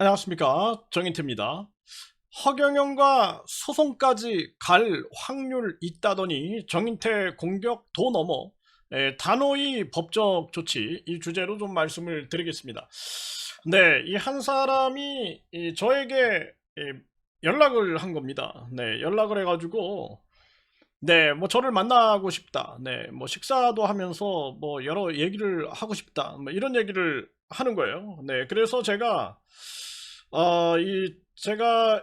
안녕하십니까, 정인태입니다. 허경영과 소송까지 갈 확률 있다더니 정인태 공격 도 넘어 단호히 법적 조치, 이 주제로 좀 말씀을 드리겠습니다. 네, 이 한 사람이 저에게 연락을 한 겁니다. 네, 연락을 해가지고 네, 뭐 저를 만나고 싶다. 네, 뭐 식사도 하면서 뭐 여러 얘기를 하고 싶다. 뭐 이런 얘기를 하는 거예요. 네, 그래서 제가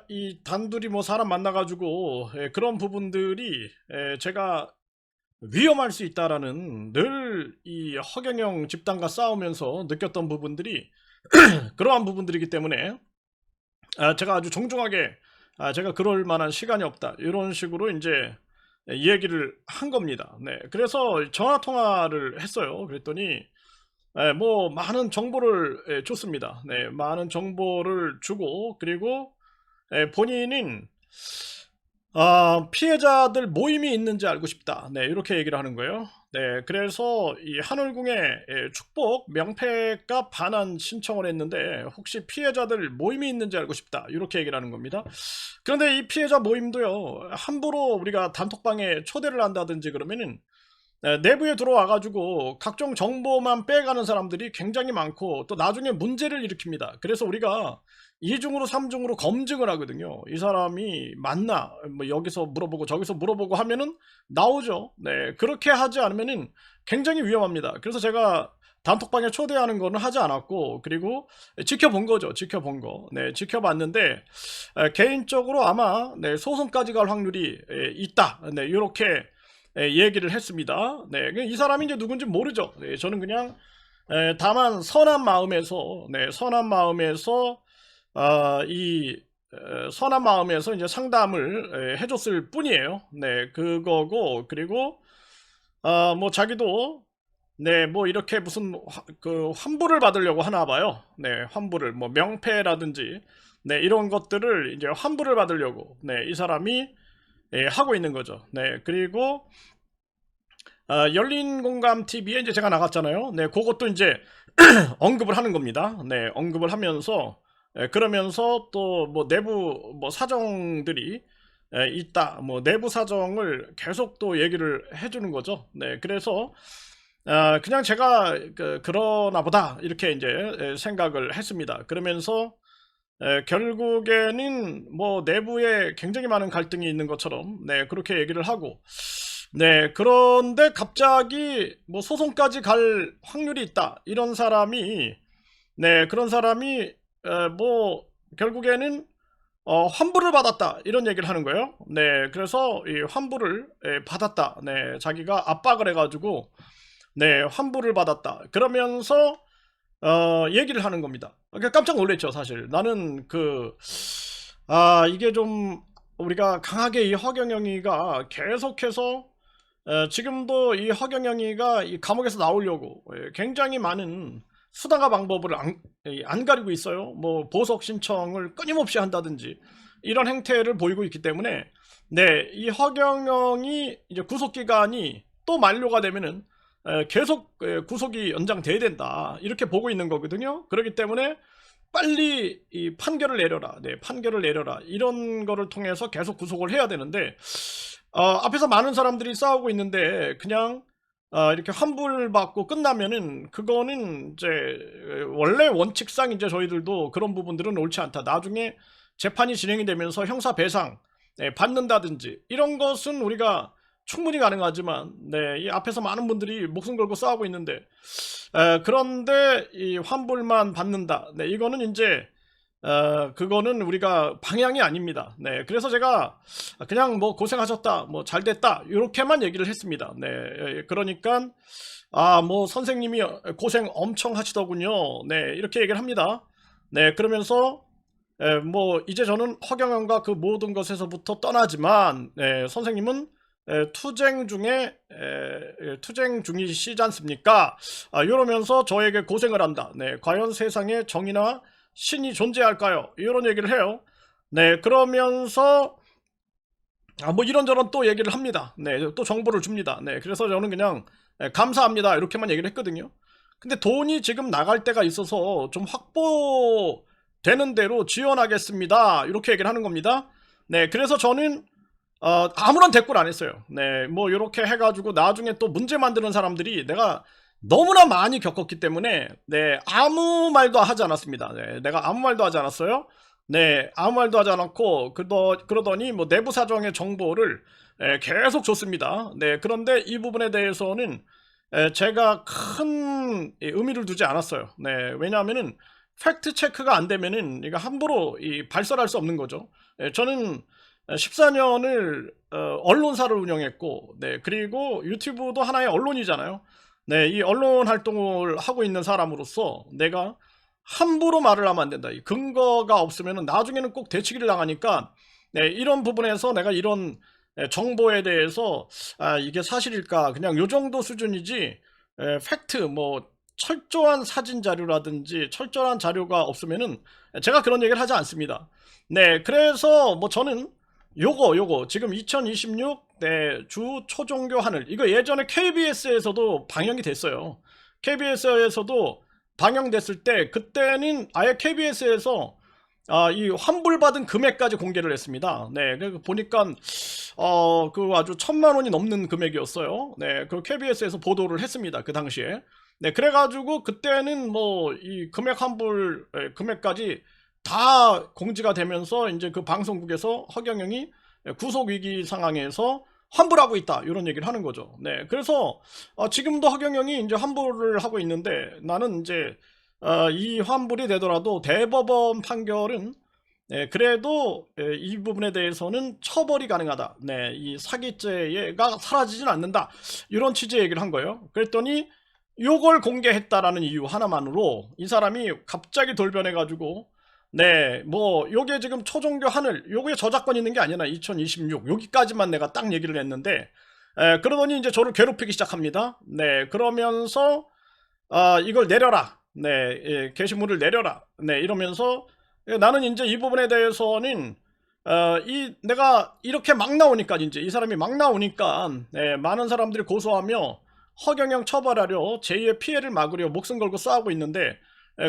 이 단둘이 뭐 사람 만나가지고 그런 부분들이 제가 위험할 수 있다라는 늘 이 허경영 집단과 싸우면서 느꼈던 부분들이 그러한 부분들이기 때문에 제가 아주 정중하게 제가 그럴 만한 시간이 없다. 이런 식으로 이제 얘기를 한 겁니다. 네. 그래서 전화 통화를 했어요. 그랬더니 뭐 많은 정보를 줬습니다. 네. 많은 정보를 주고 그리고 본인은 피해자들 모임이 있는지 알고 싶다. 네. 이렇게 얘기를 하는 거예요. 네. 그래서 이 한울궁에 축복 명패값 반환 신청을 했는데 혹시 피해자들 모임이 있는지 알고 싶다. 이렇게 얘기를 하는 겁니다. 그런데 이 피해자 모임도요. 함부로 우리가 단톡방에 초대를 한다든지 그러면은 내부에 들어와 가지고 각종 정보만 빼가는 사람들이 굉장히 많고 또 나중에 문제를 일으킵니다. 그래서 우리가 이중으로 삼중으로 검증을 하거든요. 이 사람이 맞나? 뭐 여기서 물어보고 저기서 물어보고 하면은 나오죠. 네. 그렇게 하지 않으면은 굉장히 위험합니다. 그래서 제가 단톡방에 초대하는 거는 하지 않았고 그리고 지켜본 거죠. 지켜본 거. 네, 지켜봤는데 개인적으로 아마 네, 소송까지 갈 확률이 있다. 네, 요렇게 얘기를 했습니다. 네, 이 사람이 이제 누군지 모르죠. 네, 저는 그냥 다만 선한 마음에서 네, 선한 마음에서 이 선한 마음에서 이제 상담을 해줬을 뿐이에요. 네, 그거고 그리고 뭐 자기도 네, 뭐 이렇게 무슨 그 환불을 받으려고 하나 봐요. 네, 환불을 뭐 명패라든지 네, 이런 것들을 이제 환불을 받으려고 네, 이 사람이 하고 있는 거죠. 네, 그리고 열린 공감 TV에 이제 제가 나갔잖아요. 네, 그것도 이제 언급을 하는 겁니다. 네, 언급을 하면서 그러면서 또 뭐 내부 뭐 사정들이 있다. 뭐 내부 사정을 계속 또 얘기를 해주는 거죠. 네, 그래서 그냥 제가 그러나 보다 이렇게 이제 생각을 했습니다. 그러면서 결국에는 뭐 내부에 굉장히 많은 갈등이 있는 것처럼 네, 그렇게 얘기를 하고 네, 그런데 갑자기 뭐 소송까지 갈 확률이 있다. 이런 사람이 네, 그런 사람이 뭐 결국에는 환불을 받았다. 이런 얘기를 하는 거예요. 네, 그래서 이 환불을 받았다. 네, 자기가 압박을 해가지고 네, 환불을 받았다. 그러면서 얘기를 하는 겁니다. 그러니까 깜짝 놀랐죠, 사실. 나는 이게 좀 우리가 강하게 이 허경영이가 계속해서 지금도 이 허경영이가 이 감옥에서 나오려고 굉장히 많은 수단과 방법을 안 가리고 있어요. 뭐 보석 신청을 끊임없이 한다든지 이런 행태를 보이고 있기 때문에 네, 이 허경영이 이제 구속 기간이 또 만료가 되면은 계속 구속이 연장돼야 된다 이렇게 보고 있는 거거든요. 그렇기 때문에 빨리 이 판결을 내려라, 네, 판결을 내려라 이런 거를 통해서 계속 구속을 해야 되는데 앞에서 많은 사람들이 싸우고 있는데 그냥 이렇게 환불받고 끝나면은 그거는 이제 원래 원칙상 이제 저희들도 그런 부분들은 옳지 않다. 나중에 재판이 진행이 되면서 형사배상 받는다든지 이런 것은 우리가 충분히 가능하지만 네, 이 앞에서 많은 분들이 목숨 걸고 싸우고 있는데 그런데 이 환불만 받는다. 네, 이거는 이제 그거는 우리가 방향이 아닙니다. 네, 그래서 제가 그냥 뭐 고생하셨다, 뭐 잘됐다 이렇게만 얘기를 했습니다. 네, 그러니까 뭐 선생님이 고생 엄청 하시더군요. 네, 이렇게 얘기를 합니다. 네, 그러면서 뭐 이제 저는 허경영과 그 모든 것에서부터 떠나지만 선생님은 투쟁 중이시지 않습니까? 이러면서 저에게 고생을 한다. 네, 과연 세상에 정의나 신이 존재할까요? 이런 얘기를 해요. 네, 그러면서 뭐 이런저런 또 얘기를 합니다. 네, 또 정보를 줍니다. 네, 그래서 저는 그냥 감사합니다 이렇게만 얘기를 했거든요. 근데 돈이 지금 나갈 때가 있어서 좀 확보되는 되는 대로 지원하겠습니다. 이렇게 얘기를 하는 겁니다. 네, 그래서 저는 아무런 대꾸를 안 했어요. 네, 뭐 이렇게 해가지고 나중에 또 문제 만드는 사람들이 내가 너무나 많이 겪었기 때문에 네, 아무 말도 하지 않았습니다. 네, 내가 아무 말도 하지 않았어요. 네, 아무 말도 하지 않았고 그러더니 뭐 내부 사정의 정보를 계속 줬습니다. 네, 그런데 이 부분에 대해서는 제가 큰 의미를 두지 않았어요. 네, 왜냐하면은 팩트 체크가 안 되면은 이거 함부로 발설할 수 없는 거죠. 저는 14년을 언론사를 운영했고, 네, 그리고 유튜브도 하나의 언론이잖아요. 네, 이 언론 활동을 하고 있는 사람으로서 내가 함부로 말을 하면 안 된다. 이 근거가 없으면 나중에는 꼭 대치기를 당하니까 네, 이런 부분에서 내가 이런 정보에 대해서 이게 사실일까 그냥 요 정도 수준이지 팩트 뭐 철저한 사진 자료라든지 철저한 자료가 없으면은 제가 그런 얘기를 하지 않습니다. 네, 그래서 뭐 저는 요거 지금 2026 네, 주 초종교 하늘 이거 예전에 KBS에서도 방영이 됐어요. KBS에서도 방영됐을 때 그때는 아예 KBS에서 이 환불받은 금액까지 공개를 했습니다. 네, 그 보니까 그 아주 1,000만 원이 넘는 금액이었어요. 네, 그 KBS에서 보도를 했습니다. 그 당시에. 네, 그래가지고 그때는 뭐 이 금액 환불 금액까지 다 공지가 되면서 이제 그 방송국에서 허경영이 구속 위기 상황에서 환불하고 있다 이런 얘기를 하는 거죠. 네, 그래서 지금도 허경영이 이제 환불을 하고 있는데 나는 이제 이 환불이 되더라도 대법원 판결은 그래도 이 부분에 대해서는 처벌이 가능하다. 네, 이 사기죄가 사라지진 않는다. 이런 취지의 얘기를 한 거예요. 그랬더니 요걸 공개했다라는 이유 하나만으로 이 사람이 갑자기 돌변해가지고 네, 뭐 요게 지금 초종교 하늘 요게 저작권 있는 게 아니라 2026 여기까지만 내가 딱 얘기를 했는데 그러더니 이제 저를 괴롭히기 시작합니다. 네, 그러면서 이걸 내려라. 네, 게시물을 내려라. 네, 이러면서 나는 이제 이 부분에 대해서는 내가 이렇게 막 나오니까 이제 이 사람이 막 나오니까 네, 많은 사람들이 고소하며 허경영 처벌하려 제2의 피해를 막으려 목숨 걸고 싸우고 있는데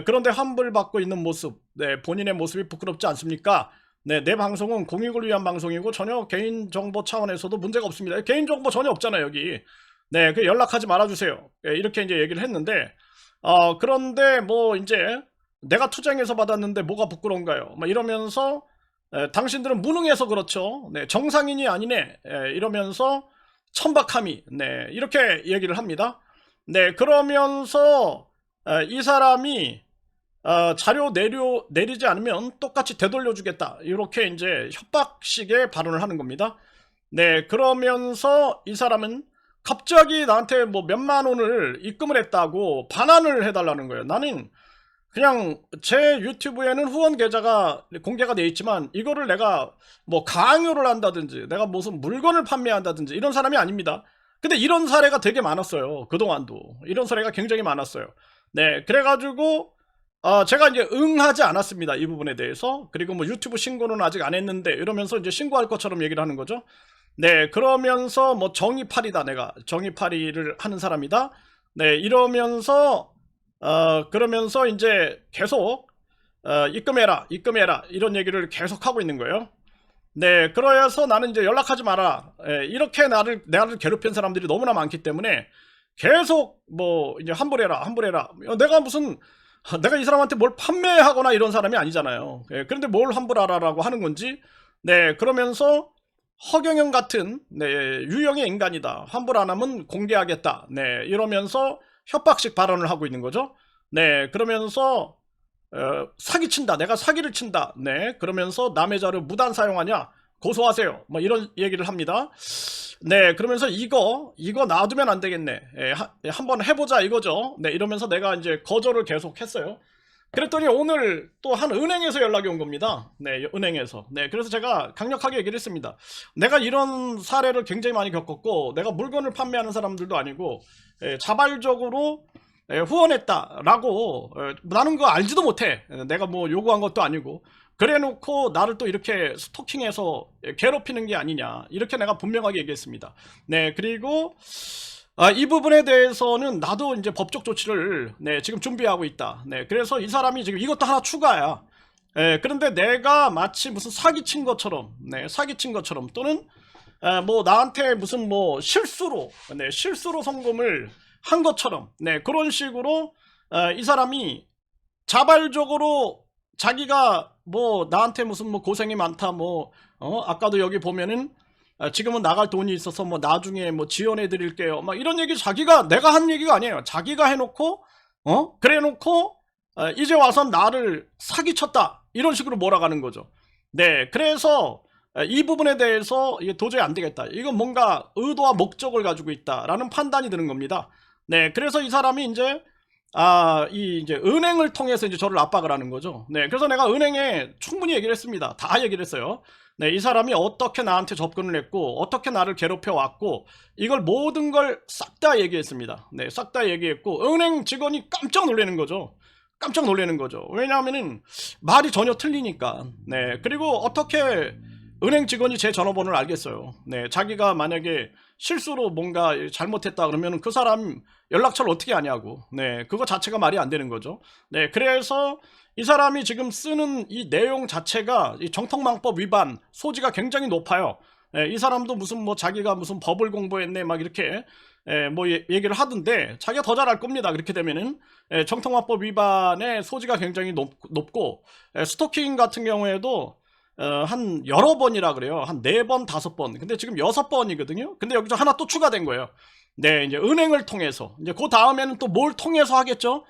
그런데 환불받고 있는 모습, 네, 본인의 모습이 부끄럽지 않습니까? 네, 내 방송은 공익을 위한 방송이고 전혀 개인정보 차원에서도 문제가 없습니다. 개인정보 전혀 없잖아요, 여기. 네, 그 연락하지 말아주세요. 네, 이렇게 이제 얘기를 했는데, 그런데 뭐 이제 내가 투쟁해서 받았는데 뭐가 부끄러운가요? 막 이러면서 당신들은 무능해서 그렇죠. 네, 정상인이 아니네. 이러면서 천박함이, 네, 이렇게 얘기를 합니다. 네, 그러면서 이 사람이 자료 내리지 않으면 똑같이 되돌려주겠다. 이렇게 이제 협박식의 발언을 하는 겁니다. 네, 그러면서 이 사람은 갑자기 나한테 뭐 몇만 원을 입금을 했다고 반환을 해달라는 거예요. 나는 그냥 제 유튜브에는 후원 계좌가 공개가 돼 있지만 이거를 내가 뭐 강요를 한다든지 내가 무슨 물건을 판매한다든지 이런 사람이 아닙니다. 근데 이런 사례가 되게 많았어요. 그동안도 이런 사례가 굉장히 많았어요. 네, 그래가지고 제가 이제 응하지 않았습니다. 이 부분에 대해서. 그리고 뭐 유튜브 신고는 아직 안 했는데 이러면서 이제 신고할 것처럼 얘기를 하는 거죠. 네, 그러면서 뭐 정의팔이다, 내가 정의팔이를 하는 사람이다. 네, 이러면서 그러면서 이제 계속 입금해라 이런 얘기를 계속 하고 있는 거예요. 네, 그래서 나는 이제 연락하지 마라. 이렇게 나를 괴롭힌 사람들이 너무나 많기 때문에 계속 뭐 이제 환불해라. 내가 이 사람한테 뭘 판매하거나 이런 사람이 아니잖아요. 그런데 뭘 환불하라라고 하는 건지. 네, 그러면서 허경영 같은 네, 유형의 인간이다. 환불 안 하면 공개하겠다. 네, 이러면서 협박식 발언을 하고 있는 거죠. 네, 그러면서 사기친다. 내가 사기를 친다. 네, 그러면서 남의 자료 무단 사용하냐? 고소하세요. 뭐 이런 얘기를 합니다. 네, 그러면서 이거 놔두면 안 되겠네. 한번 해보자 이거죠. 네, 이러면서 내가 이제 거절을 계속 했어요. 그랬더니 오늘 또 한 은행에서 연락이 온 겁니다. 네, 은행에서. 네, 그래서 제가 강력하게 얘기를 했습니다. 내가 이런 사례를 굉장히 많이 겪었고, 내가 물건을 판매하는 사람들도 아니고, 자발적으로 후원했다라고, 나는 그거 알지도 못해. 내가 뭐 요구한 것도 아니고. 그래 놓고 나를 또 이렇게 스토킹해서 괴롭히는 게 아니냐. 이렇게 내가 분명하게 얘기했습니다. 네, 그리고, 이 부분에 대해서는 나도 이제 법적 조치를 네, 지금 준비하고 있다. 네, 그래서 이 사람이 지금 이것도 하나 추가야. 그런데 내가 마치 무슨 사기친 것처럼, 사기친 것처럼 또는 뭐 나한테 무슨 뭐 실수로 송금을 한 것처럼, 그런 식으로 이 사람이 자발적으로 자기가 뭐 나한테 무슨 뭐 고생이 많다, 뭐 아까도 여기 보면은 지금은 나갈 돈이 있어서 뭐 나중에 뭐 지원해 드릴게요, 막 이런 얘기 자기가, 내가 한 얘기가 아니에요. 자기가 해놓고 그래 놓고 이제 와서 나를 사기쳤다 이런 식으로 몰아가는 거죠. 그래서 이 부분에 대해서 이게 도저히 안 되겠다, 이건 뭔가 의도와 목적을 가지고 있다라는 판단이 드는 겁니다. 그래서 이 사람이 이제 이제 은행을 통해서 이제 저를 압박을 하는 거죠. 그래서 내가 은행에 충분히 얘기를 했습니다. 다 얘기를 했어요. 이 사람이 어떻게 나한테 접근을 했고 어떻게 나를 괴롭혀 왔고 이걸 모든 걸 싹 다 얘기했습니다. 싹 다 얘기했고 은행 직원이 깜짝 놀라는 거죠. 깜짝 놀라는 거죠. 왜냐하면은 말이 전혀 틀리니까. 그리고 어떻게 은행 직원이 제 전화번호를 알겠어요. 자기가 만약에 실수로 뭔가 잘못했다 그러면 그 사람 연락처를 어떻게 아냐고. 그거 자체가 말이 안 되는 거죠. 그래서 이 사람이 지금 쓰는 이 내용 자체가 이 정통망법 위반 소지가 굉장히 높아요. 이 사람도 무슨 뭐 자기가 무슨 법을 공부했네 막 이렇게 뭐 얘기를 하던데 자기가 더 잘할 겁니다. 그렇게 되면은 정통망법 위반의 소지가 굉장히 높고 스토킹 같은 경우에도 한 여러 번이라 그래요. 한 4번, 5번. 근데 지금 6번이거든요. 근데 여기서 하나 또 추가된 거예요. 이제 은행을 통해서. 이제 그 다음에는 또 뭘 통해서 하겠죠?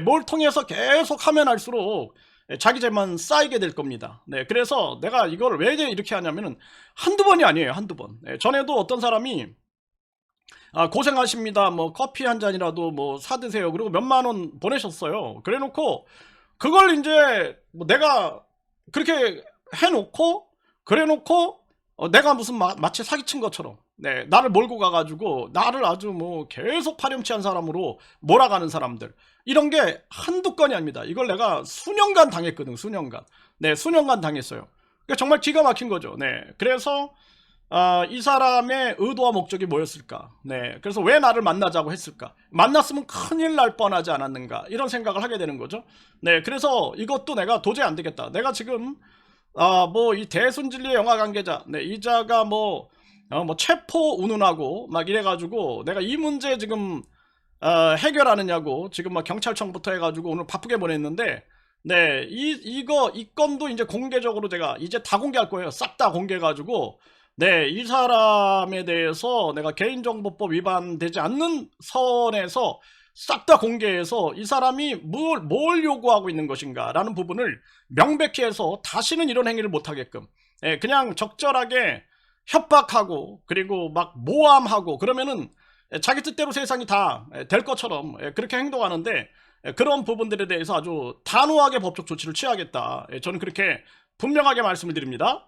뭘 통해서 계속 하면 할수록 자기 죄만 쌓이게 될 겁니다. 그래서 내가 이걸 왜 이렇게 하냐면은 한두 번이 아니에요. 한두 번. 전에도 어떤 사람이 고생하십니다. 뭐 커피 한 잔이라도 뭐 사드세요. 그리고 몇만 원 보내셨어요. 그래 놓고 그걸 이제 뭐 내가 그렇게 해놓고 그래 놓고 내가 무슨 마치 사기친 것처럼 나를 몰고 가가지고 나를 아주 뭐 계속 파렴치한 사람으로 몰아가는 사람들, 이런 게 한두 건이 아닙니다. 이걸 내가 수년간 당했거든. 수년간 당했어요. 그러니까 정말 기가 막힌 거죠. 그래서 이 사람의 의도와 목적이 뭐였을까? 그래서 왜 나를 만나자고 했을까? 만났으면 큰일 날 뻔하지 않았는가? 이런 생각을 하게 되는 거죠. 그래서 이것도 내가 도저히 안 되겠다. 내가 지금 뭐 이 대순진리의 영화 관계자 이자가 뭐 체포 운운하고 막 이래가지고 내가 이 문제 지금 해결하느냐고 지금 막 경찰청부터 해가지고 오늘 바쁘게 보냈는데 이 건도 이제 공개적으로 제가 이제 다 공개할 거예요. 싹 다 공개해가지고 이 사람에 대해서 내가 개인정보법 위반되지 않는 선에서 싹 다 공개해서 이 사람이 뭘 요구하고 있는 것인가 라는 부분을 명백히 해서 다시는 이런 행위를 못하게끔 그냥 적절하게 협박하고 그리고 막 모함하고 그러면은 자기 뜻대로 세상이 다 될 것처럼 그렇게 행동하는데, 그런 부분들에 대해서 아주 단호하게 법적 조치를 취하겠다, 저는 그렇게 분명하게 말씀을 드립니다.